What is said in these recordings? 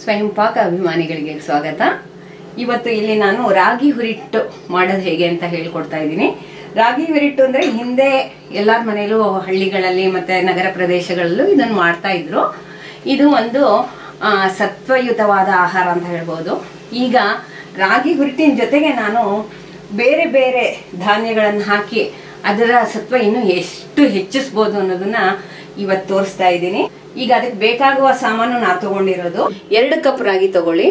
ಸ್ವಯಂ ಪಾಕ ಅಭಿಮಾನಿಗಳಿಗೆ ಸ್ವಾಗತ. ಇವತ್ತು ಇಲ್ಲಿ ನಾನು ರಾಗಿ ಹುರಿಟ್ಟು ಮಾಡೋದು ಹೇಗೆ ಅಂತ ಹೇಳ್ಕೊಡ್ತಾ ಇದ್ದೀನಿ. ರಾಗಿ ಹುರಿಟ್ಟು ಅಂದ್ರೆ ಹಿಂದೆ ಎಲ್ಲರ ಮನೆಯಲ್ಲೂ ಹಳ್ಳಿಗಳಲ್ಲಿ ಮತ್ತೆ ನಗರ ಪ್ರದೇಶಗಳಲ್ಲೂ ಇದನ್ನು ಮಾಡ್ತಾ ಇದ್ರು. ಇದು ಒಂದು ಸತ್ವಯುತವಾದ ಆಹಾರ ಅಂತ ಹೇಳ್ಬೋದು. ಈಗ ರಾಗಿ ಹುರಿಟ್ಟಿನ ಜೊತೆಗೆ ನಾನು ಬೇರೆ ಬೇರೆ ಧಾನ್ಯಗಳನ್ನು ಹಾಕಿ ಅದರ ಸತ್ವ ಇನ್ನು ಎಷ್ಟು ಹೆಚ್ಚಿಸ್ಬೋದು ಅನ್ನೋದನ್ನ ಇವತ್ತು ತೋರಿಸ್ತಾ ಇದ್ದೀನಿ. ಈಗ ಅದಕ್ಕೆ ಬೇಕಾಗುವ ಸಾಮಾನು ನಾ ತಗೊಂಡಿರೋದು 2 ಕಪ್ ರಾಗಿ ತಗೊಳ್ಳಿ,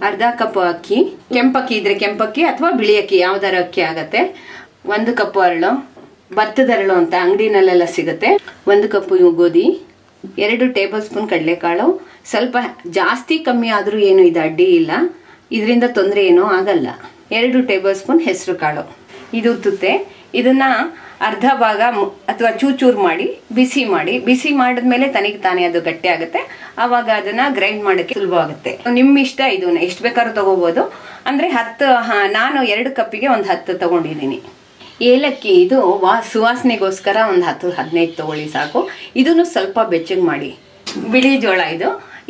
ಅರ್ಧ ಕಪ್ ಅಕ್ಕಿ, ಕೆಂಪಕ್ಕಿ ಇದ್ರೆ ಕೆಂಪಕ್ಕಿ ಅಥವಾ ಬಿಳಿ ಅಕ್ಕಿ ಯಾವ್ದಾರ ಅಕ್ಕಿ ಆಗತ್ತೆ, 1 ಕಪ್ ಅರಳು, ಭತ್ತದ ಅರಳು ಅಂತ ಅಂಗಡಿನಲ್ಲೆಲ್ಲ ಸಿಗುತ್ತೆ, 1 ಕಪ್ ಗೋಧಿ, 2 ಟೇಬಲ್ ಸ್ಪೂನ್ ಕಡಲೆಕಾಳು. ಸ್ವಲ್ಪ ಜಾಸ್ತಿ ಕಮ್ಮಿ ಆದ್ರೂ ಏನು ಇದು ಅಡ್ಡಿ ಇಲ್ಲ, ಇದರಿಂದ ತೊಂದರೆ ಏನೂ ಆಗಲ್ಲ. 2 ಟೇಬಲ್ ಸ್ಪೂನ್ ಹೆಸರು ಕಾಳು. ಇದು ತುತ್ತೆ. ಇದನ್ನ ಅರ್ಧ ಭಾಗ ಅಥವಾ ಚೂಚೂರು ಮಾಡಿ ಬಿಸಿ ಮಾಡಿದ್ಮೇಲೆ ತನಗೆ ತಾನೇ ಅದು ಗಟ್ಟಿ ಆಗುತ್ತೆ. ಆವಾಗ ಅದನ್ನ ಗ್ರೈಂಡ್ ಮಾಡೋಕ್ಕೆ ಸುಲಭ ಆಗುತ್ತೆ. ನಿಮ್ಮ ಇಷ್ಟ, ಇದನ್ನ ಎಷ್ಟು ಬೇಕಾದ್ರೂ ತಗೋಬಹುದು. ಅಂದ್ರೆ 10 ನಾನು 2 ಕಪ್ಪಿಗೆ ಒಂದು 10 ತಗೊಂಡಿದ್ದೀನಿ. ಏಲಕ್ಕಿ ಇದು ಸುವಾಸನೆಗೋಸ್ಕರ ಒಂದು 10-15 ತಗೊಳ್ಳಿ ಸಾಕು. ಇದನ್ನು ಸ್ವಲ್ಪ ಬೆಚ್ಚಗೆ ಮಾಡಿ. ಬಿಳಿ ಜೋಳ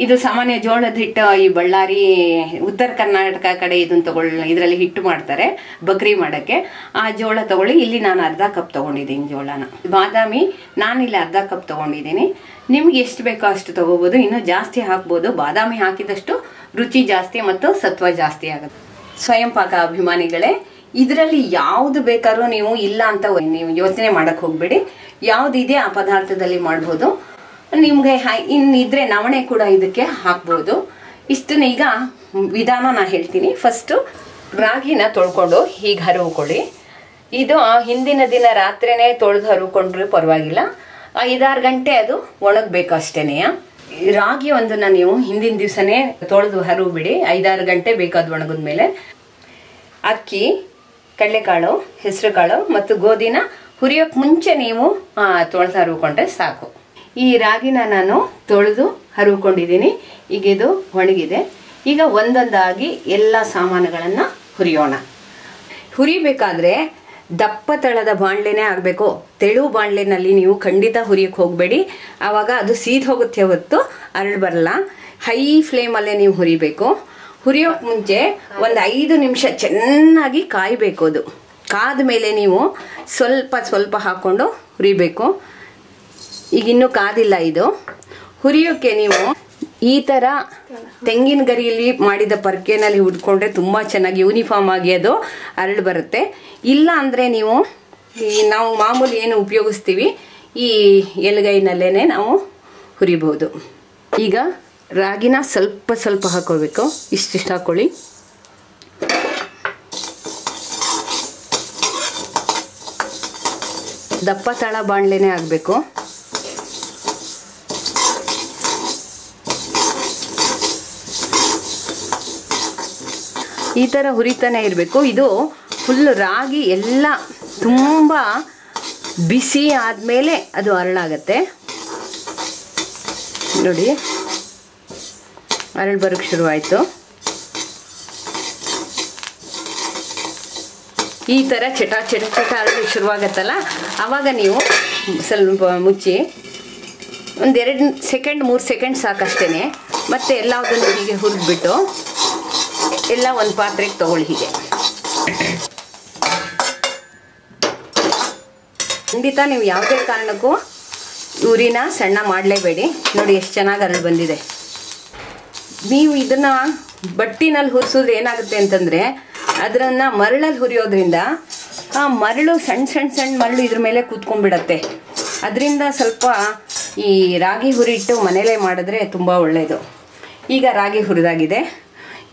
ಇದು ಸಾಮಾನ್ಯ ಜೋಳದ ಹಿಟ್ಟು. ಈ ಬಳ್ಳಾರಿ ಉತ್ತರ ಕರ್ನಾಟಕ ಕಡೆ ಇದನ್ನ ಇದರಲ್ಲಿ ಹಿಟ್ಟು ಮಾಡ್ತಾರೆ ಬಕ್ರಿ ಮಾಡಕ್ಕೆ. ಆ ಜೋಳ ತಗೊಳ್ಳಿ. ಇಲ್ಲಿ ನಾನು ಅರ್ಧ ಕಪ್ ತಗೊಂಡಿದ್ದೀನಿ ಜೋಳನ. ಬಾದಾಮಿ ನಾನಿಲ್ಲಿ ಅರ್ಧ ಕಪ್ ತಗೊಂಡಿದ್ದೀನಿ. ನಿಮ್ಗೆ ಎಷ್ಟು ಬೇಕೋ ಅಷ್ಟು ತಗೋಬಹುದು, ಇನ್ನೂ ಜಾಸ್ತಿ ಹಾಕ್ಬೋದು. ಬಾದಾಮಿ ಹಾಕಿದಷ್ಟು ರುಚಿ ಜಾಸ್ತಿ ಮತ್ತು ಸತ್ವ ಜಾಸ್ತಿ ಆಗುತ್ತೆ. ಸ್ವಯಂ ಪಾಕ ಅಭಿಮಾನಿಗಳೇ, ಇದರಲ್ಲಿ ಯಾವ್ದು ಬೇಕಾದ್ರೂ ನೀವು ಇಲ್ಲ ಅಂತ ನೀವು ಯೋಚನೆ ಮಾಡಕ್ ಹೋಗ್ಬೇಡಿ. ಯಾವ್ದಿದೆ ಆ ಪದಾರ್ಥದಲ್ಲಿ ಮಾಡ್ಬೋದು. ನಿಮ್ಗೆ ಇನ್ನಿದ್ರೆ ನವಣೆ ಕೂಡ ಇದಕ್ಕೆ ಹಾಕ್ಬೋದು. ಇಷ್ಟನ್ನ ಈಗ ವಿಧಾನ ನಾ ಹೇಳ್ತೀನಿ. ಫಸ್ಟ್ ರಾಗಿನ ತೊಳ್ಕೊಂಡು ಹೀಗೆ ಹರಿವುಕೊಳ್ಳಿ. ಇದು ಹಿಂದಿನ ದಿನ ರಾತ್ರಿನೇ ತೊಳೆದು ಹರಿವುಕೊಂಡ್ರೆ ಪರವಾಗಿಲ್ಲ, 5-6 ಗಂಟೆ ಅದು ಒಣಗಬೇಕು ಅಷ್ಟೇನೆ. ರಾಗಿ ಒಂದನ್ನ ನೀವು ಹಿಂದಿನ ದಿವಸನೇ ತೊಳೆದು ಹರಿವು ಬಿಡಿ. 5-6 ಗಂಟೆ ಬೇಕಾದ ಒಣಗಿದ್ಮೇಲೆ ಅಕ್ಕಿ, ಕಡಲೆಕಾಳು, ಹೆಸರು ಕಾಳು ಮತ್ತು ಗೋಧಿನ ಹುರಿಯೋಕೆ ಮುಂಚೆ ನೀವು ತೊಳೆದು ಹರಿವುಕೊಂಡ್ರೆ ಸಾಕು. ಈ ರಾಗಿನ ನಾನು ತೊಳೆದು ಹರಿವುಕೊಂಡಿದ್ದೀನಿ. ಈಗ ಇದು ಒಣಗಿದೆ. ಈಗ ಒಂದೊಂದಾಗಿ ಎಲ್ಲ ಸಾಮಾನುಗಳನ್ನು ಹುರಿಯೋಣ. ಹುರಿಬೇಕಾದ್ರೆ ದಪ್ಪ ತಳದ ಬಾಣಲೆನೇ ಆಗಬೇಕು. ತೆಳು ಬಾಣಲೆನಲ್ಲಿ ನೀವು ಖಂಡಿತ ಹುರಿಯಕ್ಕೆ ಹೋಗಬೇಡಿ, ಆವಾಗ ಅದು ಸೀದ್ ಹೋಗುತ್ತೆ ಹೊತ್ತು ಅರಳು ಬರಲ್ಲ. ಹೈ ಫ್ಲೇಮಲ್ಲೇ ನೀವು ಹುರಿಬೇಕು. ಹುರಿಯೋಕೆ ಮುಂಚೆ ಒಂದು 5 ನಿಮಿಷ ಚೆನ್ನಾಗಿ ಕಾಯಬೇಕು. ಅದು ಕಾದ ಮೇಲೆ ನೀವು ಸ್ವಲ್ಪ ಹಾಕ್ಕೊಂಡು ಹುರಿಬೇಕು. ಈಗ ಇನ್ನೂ ಕಾದಿಲ್ಲ. ಇದು ಹುರಿಯೋಕೆ ನೀವು ಈ ಥರ ತೆಂಗಿನ ಗರಿಯಲ್ಲಿ ಮಾಡಿದ ಪರ್ಕೆನಲ್ಲಿ ಹುಡ್ಕೊಂಡ್ರೆ ತುಂಬ ಚೆನ್ನಾಗಿ ಯೂನಿಫಾರ್ಮ್ ಆಗಿ ಅದು ಅರಳು ಬರುತ್ತೆ. ಇಲ್ಲ ಅಂದರೆ ನೀವು ನಾವು ಮಾಮೂಲಿ ಏನು ಉಪಯೋಗಿಸ್ತೀವಿ ಈ ಎಲ್ಗೈನಲ್ಲೇ ನಾವು ಹುರಿಬಹುದು. ಈಗ ರಾಗಿನ ಸ್ವಲ್ಪ ಹಾಕೋಬೇಕು. ಇಷ್ಟಿಷ್ಟು ಹಾಕೊಳ್ಳಿ. ದಪ್ಪ ತಳ ಬಾಣಲೆನೇ ಆಗಬೇಕು. ಈ ಥರ ಹುರಿತಾನೆ ಇರಬೇಕು. ಇದು ಫುಲ್ ರಾಗಿ ಎಲ್ಲ ತುಂಬ ಬಿಸಿ ಆದಮೇಲೆ ಅದು ಅರಳಾಗತ್ತೆ. ನೋಡಿ, ಅರಳು ಬರೋಕ್ಕೆ ಶುರುವಾಯಿತು. ಈ ಥರ ಚಟ ಅರಳು ಶುರುವಾಗತ್ತಲ್ಲ, ಆವಾಗ ನೀವು ಸ್ವಲ್ಪ ಮುಚ್ಚಿ ಒಂದು 2 ಸೆಕೆಂಡ್ 3 ಸೆಕೆಂಡ್ ಸಾಕಷ್ಟೇ. ಮತ್ತೆ ಎಲ್ಲದನ್ನು ಹೀಗೆ ಹುರಿದ್ಬಿಟ್ಟು ಎಲ್ಲ ಒಂದು ಪಾತ್ರೆಗೆ ತಗೊಳ್ಳಿ. ಹೀಗೆ ಖಂಡಿತ ನೀವು ಯಾವುದೇ ಕಾರಣಕ್ಕೂ ಉರಿನ ಸಣ್ಣ ಮಾಡಲೇಬೇಡಿ. ನೋಡಿ ಎಷ್ಟು ಚೆನ್ನಾಗಿ ಅರಳು ಬಂದಿದೆ. ನೀವು ಇದನ್ನ ಬಟ್ಟಿನಲ್ಲಿ ಹುರಿಸೋದ್ರೆ ಏನಾಗುತ್ತೆ ಅಂತಂದರೆ ಅದನ್ನು ಮರಳಲ್ಲಿ ಹುರಿಯೋದ್ರಿಂದ ಆ ಮರಳು ಸಣ್ಣ ಮರಳು ಇದ್ರ ಮೇಲೆ ಕೂತ್ಕೊಂಡ್ಬಿಡತ್ತೆ. ಅದರಿಂದ ಸ್ವಲ್ಪ ಈ ರಾಗಿ ಹುರಿಟ್ಟು ಮನೇಲೇ ಮಾಡಿದ್ರೆ ತುಂಬ ಒಳ್ಳೆಯದು. ಈಗ ರಾಗಿ ಹುರಿದಾಗಿದೆ.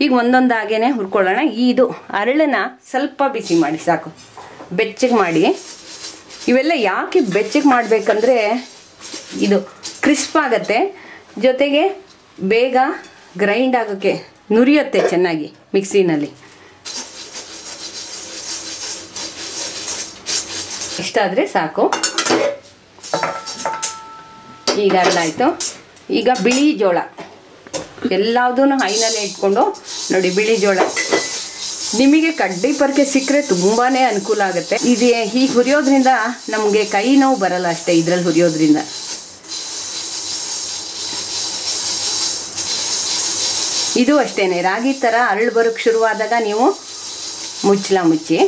ಈಗ ಒಂದೊಂದಾಗೇ ಹುರ್ಕೊಳ್ಳೋಣ. ಇದು ಅರಳನ್ನ ಸ್ವಲ್ಪ ಬಿಸಿ ಮಾಡಿ ಸಾಕು, ಬೆಚ್ಚಗೆ ಮಾಡಿ. ಇವೆಲ್ಲ ಯಾಕೆ ಬೆಚ್ಚಗೆ ಮಾಡಬೇಕಂದ್ರೆ ಇದು ಕ್ರಿಸ್ಪ್ ಆಗುತ್ತೆ, ಜೊತೆಗೆ ಬೇಗ ಗ್ರೈಂಡ್ ಆಗೋಕ್ಕೆ ನುರಿಯುತ್ತೆ ಚೆನ್ನಾಗಿ ಮಿಕ್ಸಿನಲ್ಲಿ. ಇಷ್ಟಾದರೆ ಸಾಕು. ಈಗ ಅರಳಾಯಿತು. ಈಗ ಬಿಳಿ ಜೋಳ ಎಲ್ಲದೂ ಹೈನಲ್ಲೇ ಇಟ್ಕೊಂಡು ನೋಡಿ. ಬಿಳಿ ಜೋಳ ನಿಮಗೆ ಕಡ್ಡಿ ಪರ್ಕೆ ಸಿಕ್ಕರೆ ತುಂಬಾ ಅನುಕೂಲ ಆಗುತ್ತೆ. ಇದು ಹೀಗೆ ಹುರಿಯೋದ್ರಿಂದ ನಮಗೆ ಕೈ ನೋವು ಬರಲ್ಲ ಅಷ್ಟೇ ಇದರಲ್ಲಿ ಹುರಿಯೋದ್ರಿಂದ. ಇದು ಅಷ್ಟೇನೆ, ರಾಗಿ ಥರ ಅರಳು ಬರೋಕ್ಕೆ ಶುರುವಾದಾಗ ನೀವು ಮುಚ್ಚಲ ಮುಚ್ಚಿ.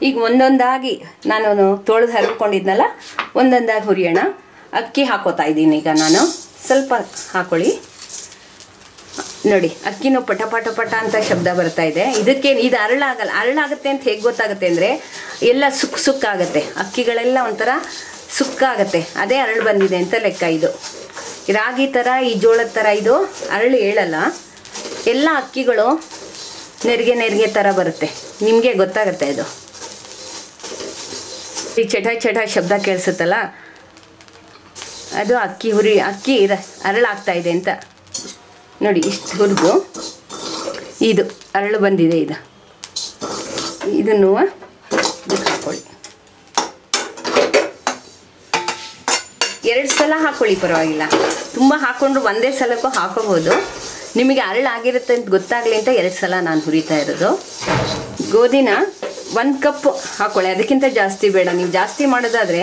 ಈಗ ಒಂದೊಂದಾಗಿ ನಾನು ತೊಳೆದು ಹರಿಕೊಂಡಿದ್ನಲ್ಲ, ಒಂದೊಂದಾಗಿ ಹುರಿಯೋಣ. ಅಕ್ಕಿ ಹಾಕೋತಾ ಇದ್ದೀನಿ ಈಗ ನಾನು. ಸ್ವಲ್ಪ ಹಾಕೊಳ್ಳಿ. ನೋಡಿ, ಅಕ್ಕಿನೂ ಪಟ ಪಟ ಪಟ ಅಂತ ಶಬ್ದ ಬರ್ತಾ ಇದೆ. ಇದಕ್ಕೆ ಇದು ಅರಳಾಗಲ್ಲ. ಅರಳಾಗುತ್ತೆ ಅಂತ ಹೇಗೆ ಗೊತ್ತಾಗುತ್ತೆ ಅಂದರೆ, ಎಲ್ಲ ಸುಕ್ಕಾಗತ್ತೆ, ಅಕ್ಕಿಗಳೆಲ್ಲ ಒಂಥರ ಸುಕ್ಕಾಗತ್ತೆ. ಅದೇ ಅರಳು ಬಂದಿದೆ ಅಂತ ಲೆಕ್ಕ. ಇದು ರಾಗಿ ಥರ, ಈ ಜೋಳದ ಥರ ಇದು ಅರಳು ಹೇಳಲ್ಲ. ಎಲ್ಲ ಅಕ್ಕಿಗಳು ನೆರಿಗೆ ಥರ ಬರುತ್ತೆ, ನಿಮಗೆ ಗೊತ್ತಾಗುತ್ತೆ. ಇದು ಈ ಚಟ ಚಟ ಶಬ್ದ ಕೇಳಿಸುತ್ತಲ್ಲ, ಅದು ಅಕ್ಕಿ ಅರಳಾಗ್ತಾ ಇದೆ ಅಂತ. ನೋಡಿ, ಇಷ್ಟು ಹುರಿದು ಇದು ಅರಳು ಬಂದಿದೆ. ಇದನ್ನು ಇದಕ್ಕೆ ಹಾಕೊಳ್ಳಿ. 2 ಸಲ ಹಾಕೊಳ್ಳಿ, ಪರವಾಗಿಲ್ಲ. ತುಂಬ ಹಾಕ್ಕೊಂಡ್ರು ಒಂದೇ ಸಲಕ್ಕೂ ಹಾಕೋಬೋದು. ನಿಮಗೆ ಅರಳಾಗಿರುತ್ತೆ ಅಂತ ಗೊತ್ತಾಗಲಿ ಅಂತ 2 ಸಲ ನಾನು ಹುರಿತಾ ಇರೋದು. ಗೋಧಿನ 1 ಕಪ್ ಹಾಕೊಳ್ಳಿ, ಅದಕ್ಕಿಂತ ಜಾಸ್ತಿ ಬೇಡ. ನೀವು ಜಾಸ್ತಿ ಮಾಡೋದಾದರೆ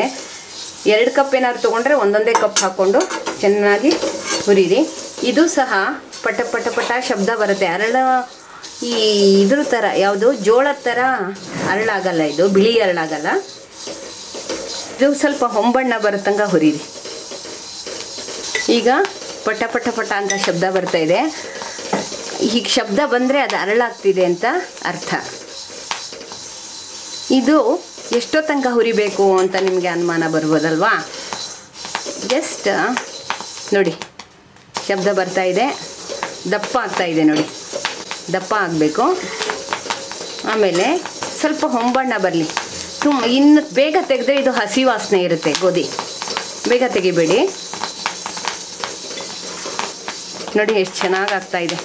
2 ಕಪ್ ಏನಾದ್ರು ತೊಗೊಂಡ್ರೆ ಒಂದೊಂದೇ ಕಪ್ ಹಾಕ್ಕೊಂಡು ಚೆನ್ನಾಗಿ ಹುರಿರಿ. ಇದು ಸಹ ಪಟ ಪಟ ಪಟ ಶಬ್ದ ಬರುತ್ತೆ. ಅರಳು ಈ ಇದ್ರ ಥರ, ಯಾವುದು ಜೋಳದ ಥರ ಅರಳಾಗಲ್ಲ, ಇದು ಬಿಳಿ ಅರಳಾಗಲ್ಲ. ಇದು ಸ್ವಲ್ಪ ಹೊಂಬಣ್ಣ ಬರುತ್ತಂಗ ಹುರಿರಿ. ಈಗ ಪಟ ಪಟ ಪಟ ಅಂತ ಶಬ್ದ ಬರ್ತಾ ಇದೆ. ಹೀಗೆ ಶಬ್ದ ಬಂದರೆ ಅದು ಅರಳಾಗ್ತಿದೆ ಅಂತ ಅರ್ಥ. ಇದು ಎಷ್ಟೋ ತನಕ ಹುರಿಬೇಕು ಅಂತ ನಿಮಗೆ ಅನುಮಾನ ಬರ್ಬೋದಲ್ವಾ? ಜಸ್ಟ್ ನೋಡಿ, ಶಬ್ದ ಬರ್ತಾ ಇದೆ, ದಪ್ಪ ಆಗ್ತಾ ಇದೆ. ನೋಡಿ, ದಪ್ಪ ಆಗಬೇಕು. ಆಮೇಲೆ ಸ್ವಲ್ಪ ಹೊಂಬಣ್ಣ ಬರಲಿ. ಇನ್ನು ಬೇಗ ತೆಗೆದ್ರೆ ಇದು ಹಸಿ ವಾಸನೆ ಇರುತ್ತೆ ಗೋಧಿ. ಬೇಗ ತೆಗಿಬೇಡಿ. ನೋಡಿ ಎಷ್ಟು ಚೆನ್ನಾಗಿ ಆಗ್ತಾ ಇದೆ.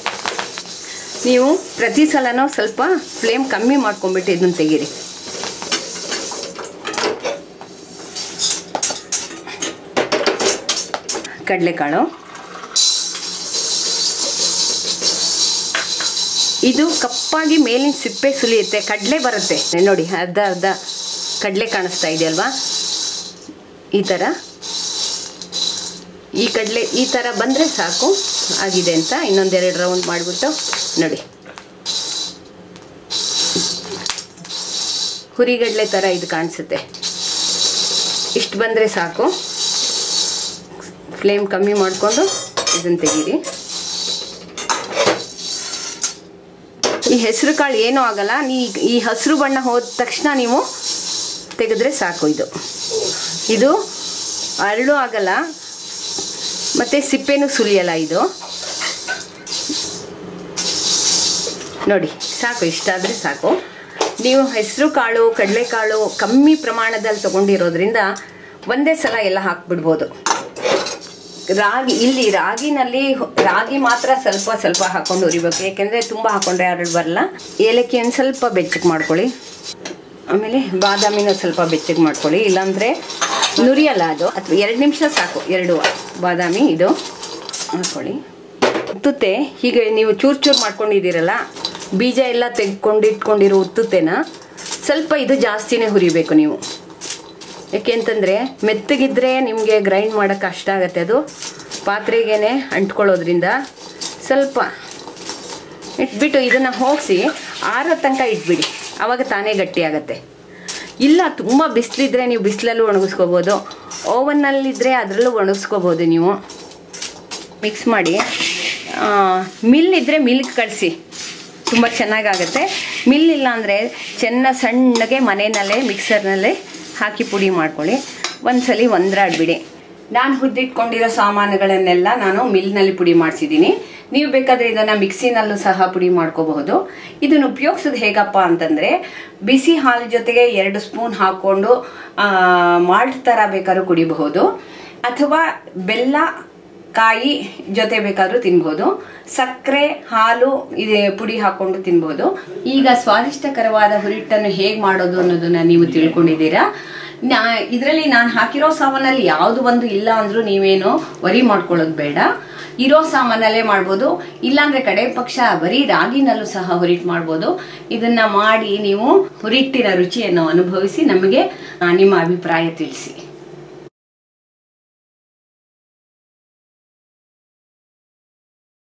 ನೀವು ಪ್ರತಿ ಸಲನೂ ಸ್ವಲ್ಪ ಫ್ಲೇಮ್ ಕಮ್ಮಿ ಮಾಡ್ಕೊಂಬಿಟ್ಟು ಇದನ್ನು ತೆಗೀರಿ. ಕಡಲೆಕಾಳು ಇದು ಕಪ್ಪಾಗಿ ಮೇಲಿನ ಸಿಪ್ಪೆ ಸುಲಿಯುತ್ತೆ, ಕಡಲೆ ಬರುತ್ತೆ. ನೋಡಿ, ಅರ್ಧ ಅರ್ಧ ಕಡಲೆ ಕಾಣಿಸ್ತಾ ಇದೆಯಲ್ವಾ? ಈ ಥರ ಈ ಕಡಲೆ ಈ ಥರ ಬಂದರೆ ಸಾಕು, ಆಗಿದೆ ಅಂತ. ಇನ್ನೊಂದೆರಡು ರೌಂಡ್ ಮಾಡಿಬಿಟ್ಟು ನೋಡಿ, ಹುರಿಗಡಲೆ ಥರ ಇದು ಕಾಣಿಸುತ್ತೆ. ಇಷ್ಟು ಬಂದರೆ ಸಾಕು. ಫ್ಲೇಮ್ ಕಮ್ಮಿ ಮಾಡಿಕೊಂಡು ಇದನ್ನು ತೆಗೀರಿ. ಈ ಹೆಸರು ಕಾಳು ಏನೂ ಆಗಲ್ಲ. ಈ ಹಸಿರು ಬಣ್ಣ ಹೋದ ತಕ್ಷಣ ನೀವು ತೆಗೆದ್ರೆ ಸಾಕು. ಇದು ಅರಳು ಆಗಲ್ಲ, ಮತ್ತು ಸಿಪ್ಪೆನೂ ಸುಲಿಯಲ್ಲ. ಇದು ನೋಡಿ, ಸಾಕು. ಇಷ್ಟಾದರೆ ಸಾಕು. ನೀವು ಹೆಸರು ಕಾಳು ಕಡಲೆಕಾಳು ಕಮ್ಮಿ ಪ್ರಮಾಣದಲ್ಲಿ ತೊಗೊಂಡಿರೋದ್ರಿಂದ ಒಂದೇ ಸಲ ಎಲ್ಲ ಹಾಕ್ಬಿಡ್ಬೋದು. ರಾಗಿ ಮಾತ್ರ ಸ್ವಲ್ಪ ಸ್ವಲ್ಪ ಹಾಕ್ಕೊಂಡು ಹುರಿಬೇಕು, ಯಾಕೆಂದರೆ ತುಂಬ ಹಾಕ್ಕೊಂಡ್ರೆ ಅರಳು ಬರಲ್ಲ. ಏಲಕ್ಕಿಯನ್ನು ಸ್ವಲ್ಪ ಬೆಚ್ಚಗೆ ಮಾಡ್ಕೊಳ್ಳಿ. ಆಮೇಲೆ ಬಾದಾಮಿನ ಸ್ವಲ್ಪ ಬೆಚ್ಚಗೆ ಮಾಡ್ಕೊಳ್ಳಿ, ಇಲ್ಲಾಂದರೆ ನುರಿಯಲ್ಲ ಅದು. ಅಥವಾ 2 ನಿಮಿಷ ಸಾಕು. 2 ಬಾದಾಮಿ ಇದು ಹಾಕ್ಕೊಳ್ಳಿ. ಉತ್ತುತ್ತೆ ಹೀಗೆ ನೀವು ಚೂರು ಚೂರು ಮಾಡ್ಕೊಂಡಿದ್ದೀರಲ್ಲ, ಬೀಜ ಎಲ್ಲ ತೆಗೆದುಕೊಂಡಿಟ್ಕೊಂಡಿರೋ ಉತ್ತುತ್ತೆನ ಸ್ವಲ್ಪ ಇದು ಜಾಸ್ತಿನೇ ಹುರಿಬೇಕು ನೀವು. ಯಾಕೆಂತಂದರೆ ಮೆತ್ತಗಿದ್ರೆ ನಿಮಗೆ ಗ್ರೈಂಡ್ ಮಾಡೋಕ್ಕೆ ಕಷ್ಟ ಆಗುತ್ತೆ. ಅದು ಪಾತ್ರೆಗೇ ಅಂಟ್ಕೊಳ್ಳೋದ್ರಿಂದ ಸ್ವಲ್ಪ ಇಟ್ಬಿಟ್ಟು ಇದನ್ನು ಹೋಗಿಸಿ ಆರೋ ತನಕ ಇಟ್ಬಿಡಿ, ಆವಾಗ ತಾನೇ ಗಟ್ಟಿ ಆಗುತ್ತೆ. ಇಲ್ಲ ತುಂಬ ಬಿಸಿಲಿದ್ರೆ ನೀವು ಬಿಸಿಲಲ್ಲೂ ಒಣಗಿಸ್ಕೋಬೋದು, ಓವನ್ನಲ್ಲಿದ್ದರೆ ಅದರಲ್ಲೂ ಒಣಗಿಸ್ಕೋಬೋದು. ನೀವು ಮಿಕ್ಸ್ ಮಾಡಿ. ಮಿಲ್ ಇದ್ದರೆ ಮಿಲ್ಗೆ ಕಳಿಸಿ, ತುಂಬ ಚೆನ್ನಾಗಾಗುತ್ತೆ. ಮಿಲ್ ಇಲ್ಲ ಅಂದರೆ ಸಣ್ಣಗೆ ಮನೆಯಲ್ಲೇ ಮಿಕ್ಸರ್ನಲ್ಲೇ ಹಾಕಿ ಪುಡಿ ಮಾಡ್ಕೊಳ್ಳಿ. ಒಂದ್ಸಲಿ ಒಂದ್ರಾಡ್ಬಿಡಿ. ನಾನು ಹುರಿದಿಟ್ಕೊಂಡಿರೋ ಸಾಮಾನುಗಳನ್ನೆಲ್ಲ ನಾನು ಮಿಲ್ನಲ್ಲಿ ಪುಡಿ ಮಾಡಿಸಿದ್ದೀನಿ. ನೀವು ಬೇಕಾದರೆ ಇದನ್ನು ಮಿಕ್ಸಿನಲ್ಲೂ ಸಹ ಪುಡಿ ಮಾಡ್ಕೋಬಹುದು. ಇದನ್ನು ಉಪಯೋಗಿಸೋದು ಹೇಗಪ್ಪ ಅಂತಂದರೆ, ಬಿಸಿ ಹಾಲು ಜೊತೆಗೆ 2 ಸ್ಪೂನ್ ಹಾಕ್ಕೊಂಡು ಮಾಲ್ಟ್ ಥರ ಬೇಕಾದ್ರೂ ಕುಡಿಬಹುದು, ಅಥವಾ ಬೆಲ್ಲ ಕಾಯಿ ಜೊತೆ ಬೇಕಾದರೂ ತಿನ್ಬೋದು. ಸಕ್ಕರೆ ಹಾಲು ಇದೆ ಪುಡಿ ಹಾಕ್ಕೊಂಡು ತಿನ್ಬೋದು. ಈಗ ಸ್ವಾದಿಷ್ಟಕರವಾದ ಹುರಿಟ್ಟನ್ನು ಹೇಗೆ ಮಾಡೋದು ಅನ್ನೋದನ್ನು ನೀವು ತಿಳ್ಕೊಂಡಿದ್ದೀರಾ. ಇದರಲ್ಲಿ ನಾನು ಹಾಕಿರೋ ಸಾಮಾನಲ್ಲಿ ಯಾವುದು ಒಂದು ಇಲ್ಲ ಅಂದ್ರೂ ನೀವೇನು ವರಿ ಮಾಡ್ಕೊಳ್ಳೋದು ಬೇಡ. ಇರೋ ಸಾಮಾನಲ್ಲೇ ಮಾಡ್ಬೋದು, ಇಲ್ಲಾಂದ್ರೆ ಕಡೆ ಪಕ್ಷ ಬರೀ ರಾಗಿನಲ್ಲೂ ಸಹ ಹುರಿಟ್ಟು ಮಾಡ್ಬೋದು. ಇದನ್ನ ಮಾಡಿ ನೀವು ಹುರಿಟ್ಟಿನ ರುಚಿಯನ್ನು ಅನುಭವಿಸಿ ನಮಗೆ ನಿಮ್ಮ ಅಭಿಪ್ರಾಯ ತಿಳಿಸಿ.